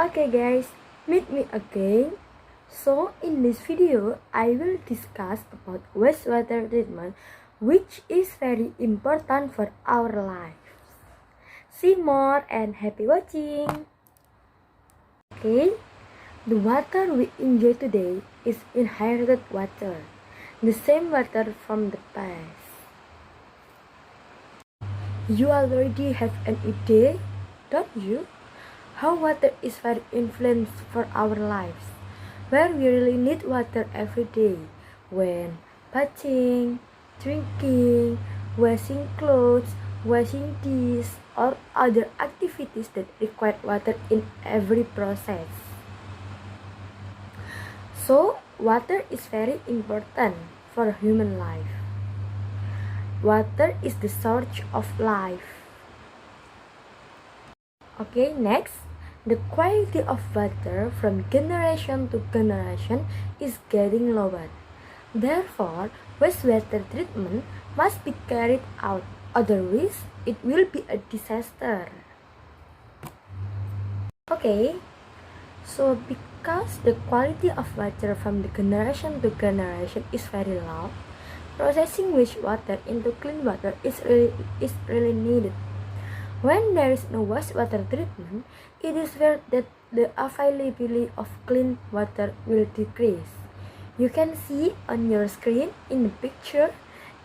Okay guys, meet me again. So in this video, I will discuss about wastewater treatment, which is very important for our lives. See more and happy watching. Okay, the water we enjoy today is inherited water, the same water from the past. You already have an idea, don't you? How water is very influential for our lives, where we really need water every day when bathing, drinking, washing clothes, washing dishes, or other activities that require water in every process. So, water is very important for human life. Water is the source of life. Okay, next. The quality of water from generation to generation is getting lower. Therefore, wastewater treatment must be carried out, otherwise it will be a disaster. Okay, so because the quality of water from the generation to generation is very low, processing wastewater into clean water is really needed. When there is no wastewater treatment, it is where that the availability of clean water will decrease. You can see on your screen in the picture,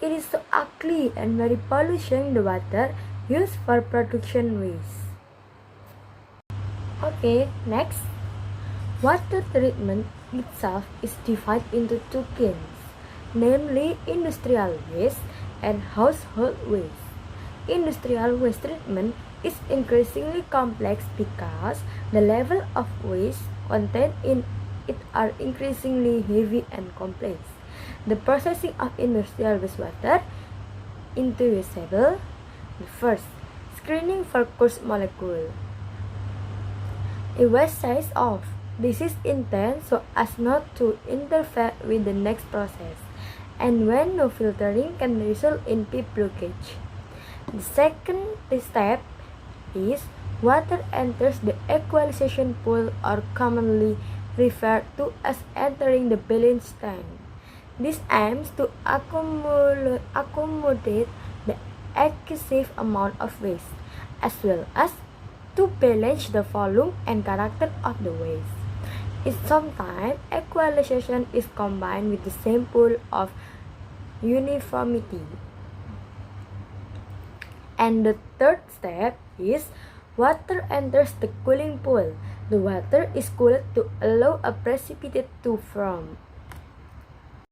it is so ugly and very pollution the water used for production waste. Okay, next. Water treatment itself is divided into two kinds, namely industrial waste and household waste. Industrial waste treatment is increasingly complex because the level of waste contained in it are increasingly heavy and complex. The processing of industrial wastewater into usable. The first, screening for coarse molecule. A waste size off. This is intended so as not to interfere with the next process, and when no filtering can result in pipe blockage. The second step is water enters the equalization pool, or commonly referred to as entering the balance tank. This aims to accommodate the excessive amount of waste, as well as to balance the volume and character of the waste. Sometimes equalization is combined with the same pool of uniformity. And the third step is water enters the cooling pool. The water is cooled to allow a precipitate to form.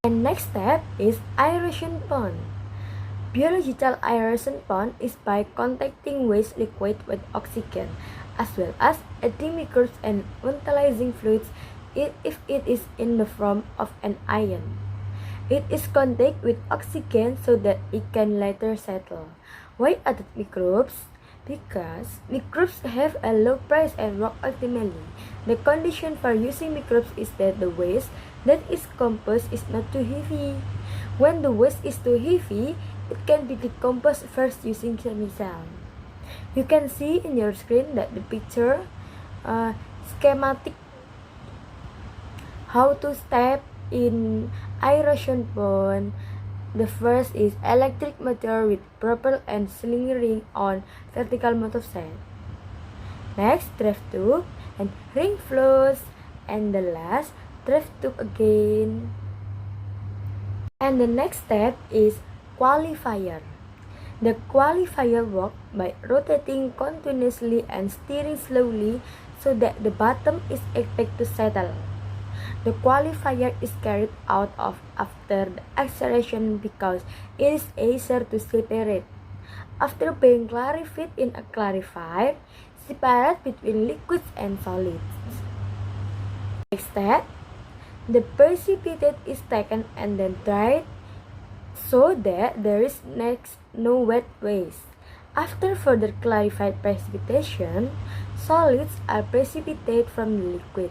And next step is aeration pond. Biological aeration pond is by contacting waste liquid with oxygen, as well as adding microbes and volatilizing fluids if it is in the form of an ion. It is contact with oxygen so that it can later settle. Why added microbes? Because microbes have a low price and work optimally. The condition for using microbes is that the waste that is composed is not too heavy. When the waste is too heavy, it can be decomposed first using chemical. You can see in your screen that the picture schematic how to step in aeration pond. The first is electric motor with propeller and sling ring on vertical motor set. Next, draft tube and ring flows, and the last draft tube again. And the next step is qualifier. The qualifier works by rotating continuously and steering slowly so that the bottom is expected to settle. The qualifier is carried out after the acceleration because it is easier to separate. After being clarified in a clarifier, separate between liquids and solids. Next step, the precipitate is taken and then dried so that there is no wet waste. After further clarified precipitation, solids are precipitated from the liquid.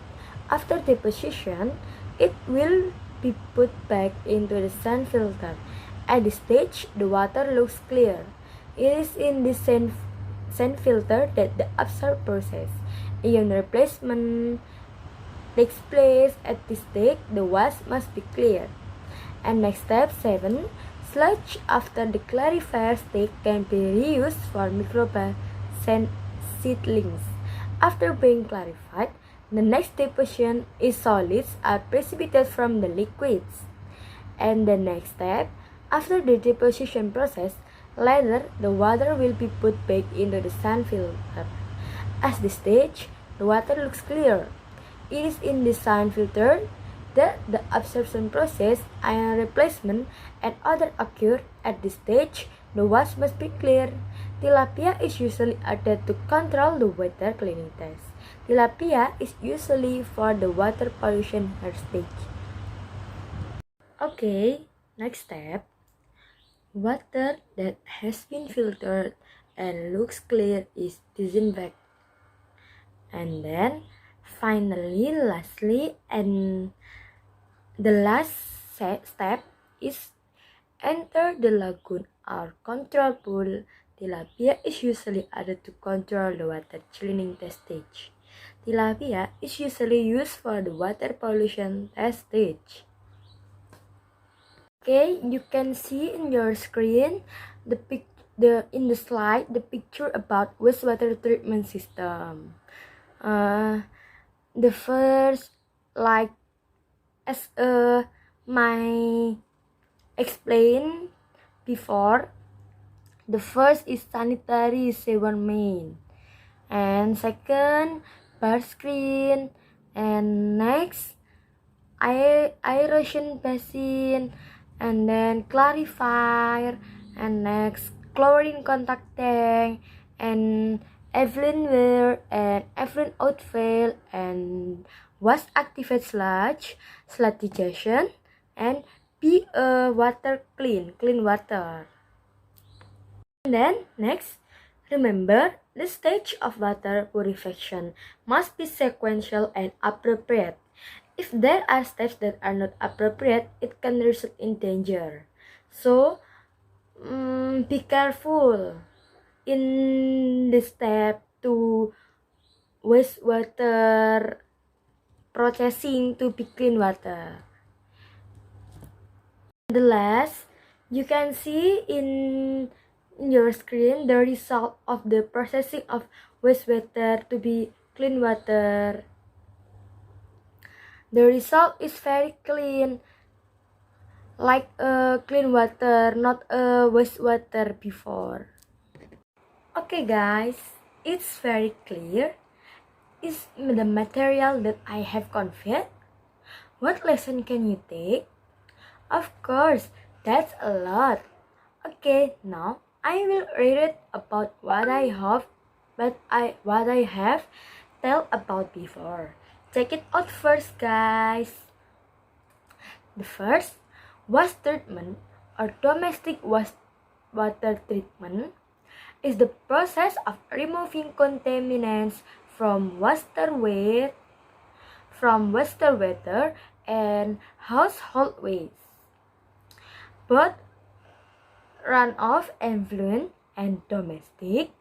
After deposition, it will be put back into the sand filter. At this stage, the water looks clear. It is in this sand filter that the absorbed process, ion replacement takes place at this stage, the wash must be clear. And next step 7, sludge after the clarifier stage can be reused for microbial seedlings. After being clarified, the next deposition is solids are precipitated from the liquids. And the next step, after the deposition process, later the water will be put back into the sand filter. At this stage, the water looks clear. It is in the sand filter that the absorption process, ion replacement, and other occur. At this stage, the wash must be clear. Tilapia is usually added to control the water cleaning test. Tilapia is usually for the water pollution stage. Okay, next step. Water that has been filtered and looks clear is disinfected. And then finally, lastly, and the last step is enter the lagoon or control pool. Tilapia is usually added to control the water cleaning test stage. Tilapia is usually used for the water pollution test stage. Okay, you can see in your screen in the slide the picture about wastewater treatment system. The first, like as my explained before, the first is sanitary sewer main, and second bar screen, and next aeration basin, and then clarifier, and next chlorine contact tank, and effluent weir, and effluent outfall, and wash activate sludge, sludge digestion, and water clean water. And then next, remember the stage of water purification must be sequential and appropriate. If there are steps that are not appropriate, it can result in danger. So, be careful in the step to wastewater processing to be clean water. The last, you can see in your screen the result of the processing of wastewater to be clean water. The result is very clean, like a clean water, not a wastewater before. Okay guys, it's very clear. Is the material that I have conveyed? What lesson can you take? Of course, that's a lot. Okay, now I will read it about what I have tell about before. Check it out first, guys. The first, waste treatment or domestic wastewater treatment is the process of removing contaminants from wastewater and household waste. Both runoff, effluent, and domestic.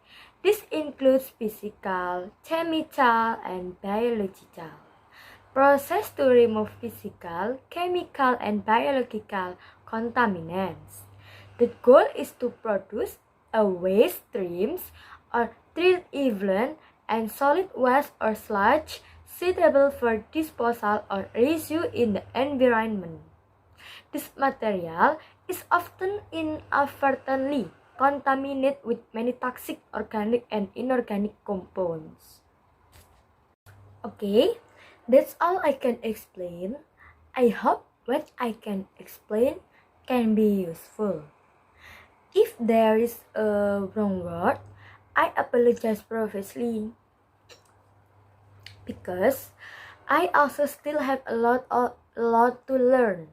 This includes physical, chemical, and biological. Process to remove physical, chemical, and biological contaminants. The goal is to produce a waste streams or treat effluent and solid waste or sludge suitable for disposal or reuse in the environment. This material is often inadvertently contaminated with many toxic organic and inorganic compounds. Okay, that's all I can explain. I hope what I can explain can be useful. If there is a wrong word, I apologize profusely, because I also still have a lot to learn.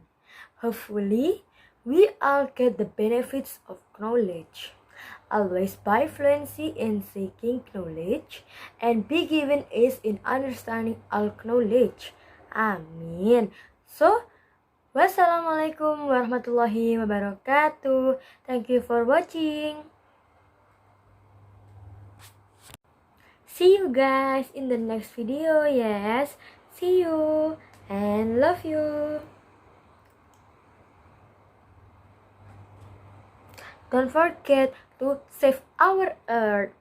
Hopefully, we all get the benefits of knowledge. Always buy fluency in seeking knowledge and be given ease in understanding all knowledge. Amin. So, wassalamualaikum warahmatullahi wabarakatuh. Thank you for watching. See you guys in the next video. Yes, see you and love you. Don't forget to save our earth.